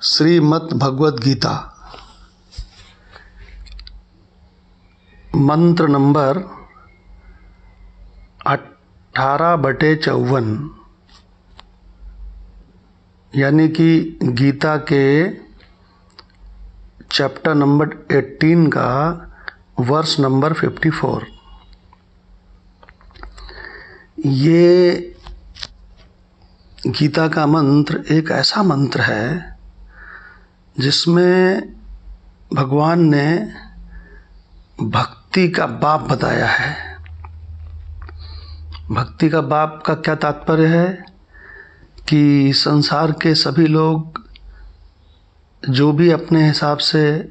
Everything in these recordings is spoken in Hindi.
श्रीमद् भगवद गीता मंत्र नंबर 18/54 यानी कि गीता के चैप्टर नंबर 18 का वर्स नंबर 54। ये गीता का मंत्र एक ऐसा मंत्र है जिसमें भगवान ने भक्ति का बाप बताया है। भक्ति का बाप का क्या तात्पर्य है कि संसार के सभी लोग जो भी अपने हिसाब से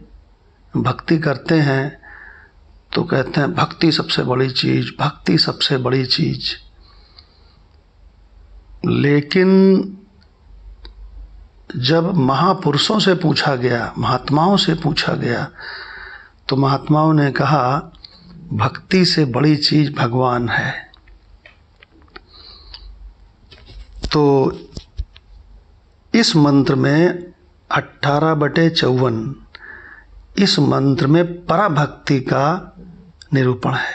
भक्ति करते हैं तो कहते हैं भक्ति सबसे बड़ी चीज़, भक्ति सबसे बड़ी चीज़। लेकिन जब महापुरुषों से पूछा गया, महात्माओं से पूछा गया, तो महात्माओं ने कहा भक्ति से बड़ी चीज भगवान है। तो इस मंत्र में 18/54 इस मंत्र में पराभक्ति का निरूपण है।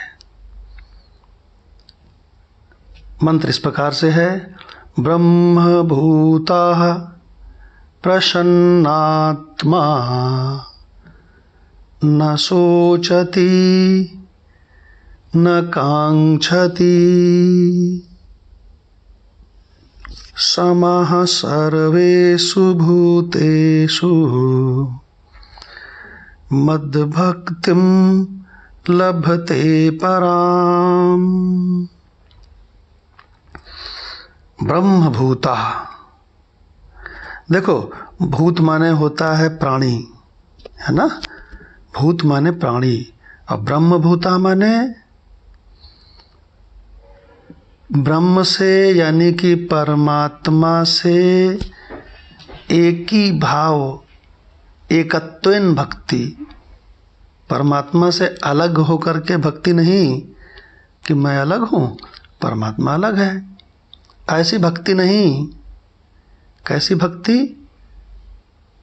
मंत्र इस प्रकार से है। ब्रह्म भूताः प्रसन्नात्मा न शोचति न कांक्षति समः सर्वेषु भूतेषु मद्भक्तिं लभते पराम। ब्रह्मभूता, देखो भूत माने होता है प्राणी, है ना। भूत माने प्राणी और ब्रह्मभूता माने ब्रह्म से यानी कि परमात्मा से एक ही भाव, एकत्वेन भक्ति। परमात्मा से अलग होकर के भक्ति नहीं कि मैं अलग हूँ, परमात्मा अलग है, ऐसी भक्ति नहीं। कैसी भक्ति?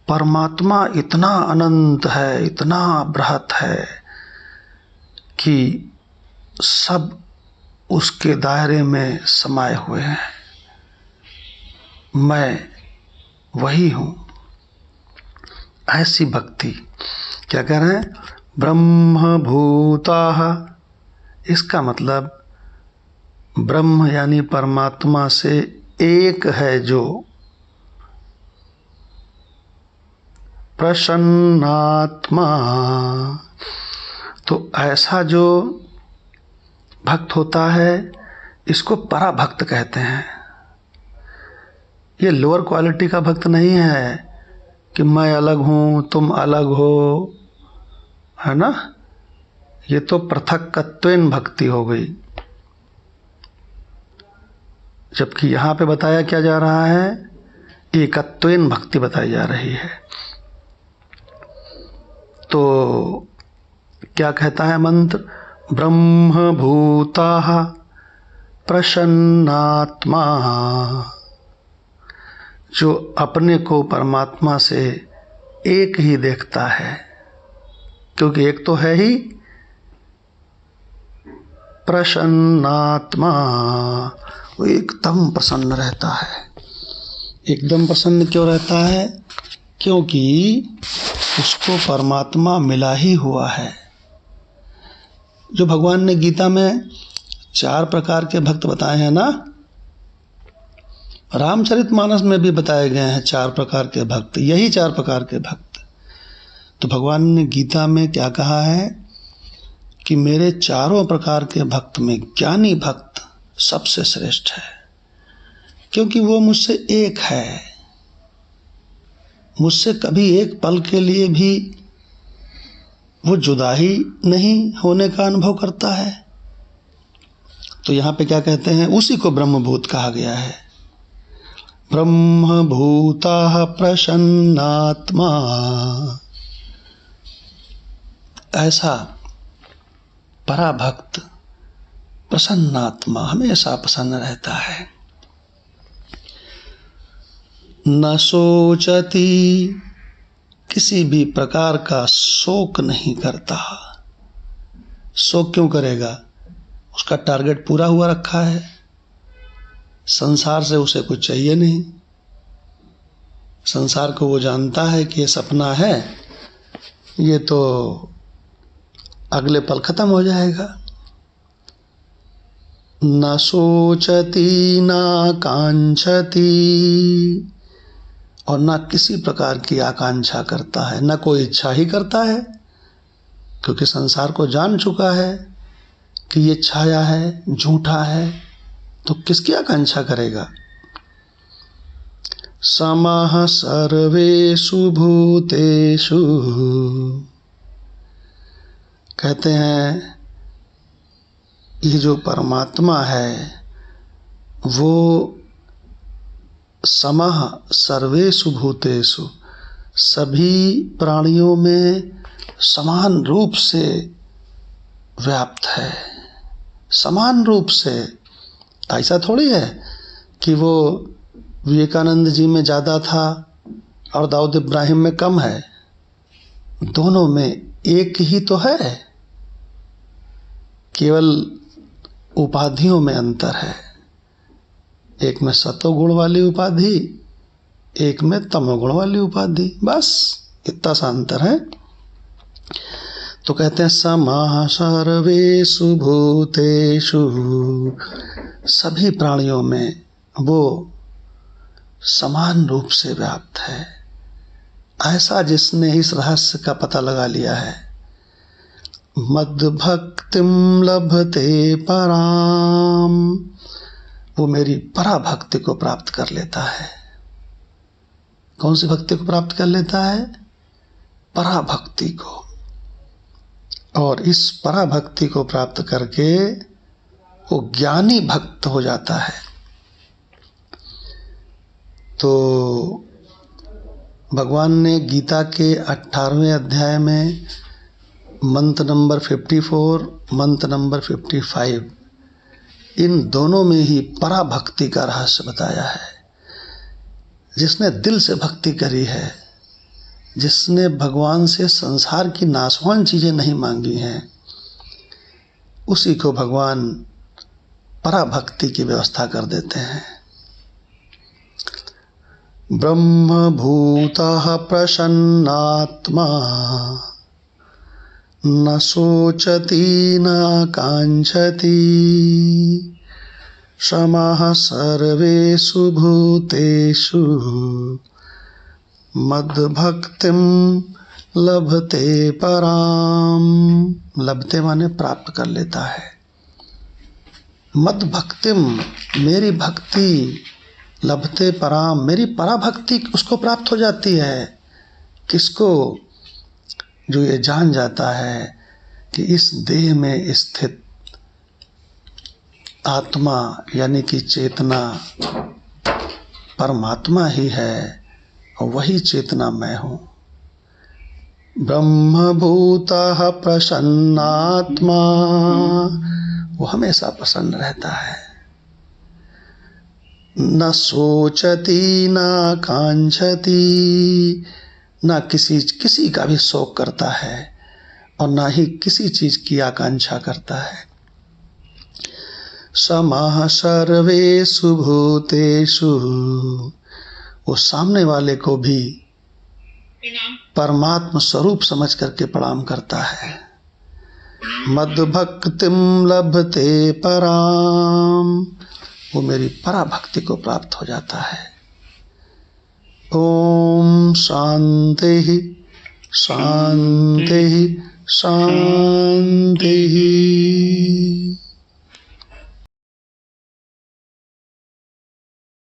परमात्मा इतना अनंत है, इतना बृहत है कि सब उसके दायरे में समाये हुए हैं। मैं वही हूँ, ऐसी भक्ति। क्या कह रहे हैं? ब्रह्म भूताः, इसका मतलब ब्रह्म यानी परमात्मा से एक है जो। प्रसन्नात्मा, तो ऐसा जो भक्त होता है इसको पराभक्त कहते हैं। ये लोअर क्वालिटी का भक्त नहीं है कि मैं अलग हूँ तुम अलग हो, है ना। ये तो पृथक्त्वेन भक्ति हो गई। जबकि यहाँ पे बताया क्या जा रहा है? एकत्वेन भक्ति बताई जा रही है। तो क्या कहता है मंत्र? ब्रह्म भूताः प्रसन्नात्मा, जो अपने को परमात्मा से एक ही देखता है, क्योंकि एक तो है ही। प्रसन्नात्मा, वो एकदम प्रसन्न रहता है। एकदम प्रसन्न क्यों रहता है? क्योंकि उसको परमात्मा मिला ही हुआ है। जो भगवान ने गीता में 4 प्रकार के भक्त बताए हैं ना, रामचरितमानस में भी बताए गए हैं 4 प्रकार के भक्त, यही 4 प्रकार के भक्त। तो भगवान ने गीता में क्या कहा है कि मेरे चारों प्रकार के भक्त में ज्ञानी भक्त सबसे श्रेष्ठ है, क्योंकि वो मुझसे एक है। मुझसे कभी एक पल के लिए भी वो जुदा ही नहीं होने का अनुभव करता है। तो यहाँ पे क्या कहते हैं? उसी को ब्रह्मभूत कहा गया है। ब्रह्मभूताः प्रसन्नात्मा, ऐसा पराभक्त प्रसन्नात्मा हमेशा प्रसन्न रहता है। न सोचती, किसी भी प्रकार का शोक नहीं करता। शोक क्यों करेगा? उसका टारगेट पूरा हुआ रखा है, संसार से उसे कुछ चाहिए नहीं। संसार को वो जानता है कि ये सपना है, ये तो अगले पल खत्म हो जाएगा। न सोचती न कांक्षती, और न किसी प्रकार की आकांक्षा करता है, न कोई इच्छा ही करता है, क्योंकि संसार को जान चुका है कि ये छाया है, झूठा है, तो किसकी आकांक्षा करेगा। समः सर्वेषु भूतेषु, कहते हैं ये जो परमात्मा है वो समः सर्वेषु भूतेषु, सभी प्राणियों में समान रूप से व्याप्त है। समान रूप से, ऐसा थोड़ी है कि वो विवेकानंद जी में ज़्यादा था और दाऊद इब्राहिम में कम है। दोनों में एक ही तो है, केवल उपाधियों में अंतर है। एक में सतोगुण वाली उपाधि, एक में तमोगुण वाली उपाधि, बस इतना सा अंतर है। तो कहते हैं समः सर्वेषु भूतेषु, सभी प्राणियों में वो समान रूप से व्याप्त है। ऐसा जिसने इस रहस्य का पता लगा लिया है, मद्भक्तिं लभते पराम, वो मेरी पराभक्ति को प्राप्त कर लेता है। कौन सी भक्ति को प्राप्त कर लेता है? पराभक्ति को। और इस पराभक्ति को प्राप्त करके वो ज्ञानी भक्त हो जाता है। तो भगवान ने गीता के 18वें अध्याय में मंत्र नंबर 54, मंत्र नंबर 55, इन दोनों में ही पराभक्ति का रहस्य बताया है। जिसने दिल से भक्ति करी है, जिसने भगवान से संसार की नाशवान चीजें नहीं मांगी हैं, उसी को भगवान पराभक्ति की व्यवस्था कर देते हैं। ब्रह्मभूतः प्रसन्नात्मा, न सोचती न कांक्षती, समः सर्वेषु भूतेषु, मद्भक्तिं लभते पराम। लभते माने प्राप्त कर लेता है। मद्भक्तिम, मेरी भक्ति, लभते पराम, मेरी पराभक्ति उसको प्राप्त हो जाती है। किसको? जो ये जान जाता है कि इस देह में स्थित आत्मा यानी कि चेतना परमात्मा ही है और वही चेतना मैं हूँ। ब्रह्मभूतः प्रसन्नात्मा, वो हमेशा प्रसन्न रहता है। न सोचती न कांक्षती, न किसी का भी शोक करता है और ना ही किसी चीज की आकांक्षा करता है। समः सर्वेषु भूतेषु, वो सामने वाले को भी परमात्मा स्वरूप समझ करके प्रणाम करता है। मद्भक्तिं लभते पराम, वो मेरी पराभक्ति को प्राप्त हो जाता है। ओम शांति शांति शांति।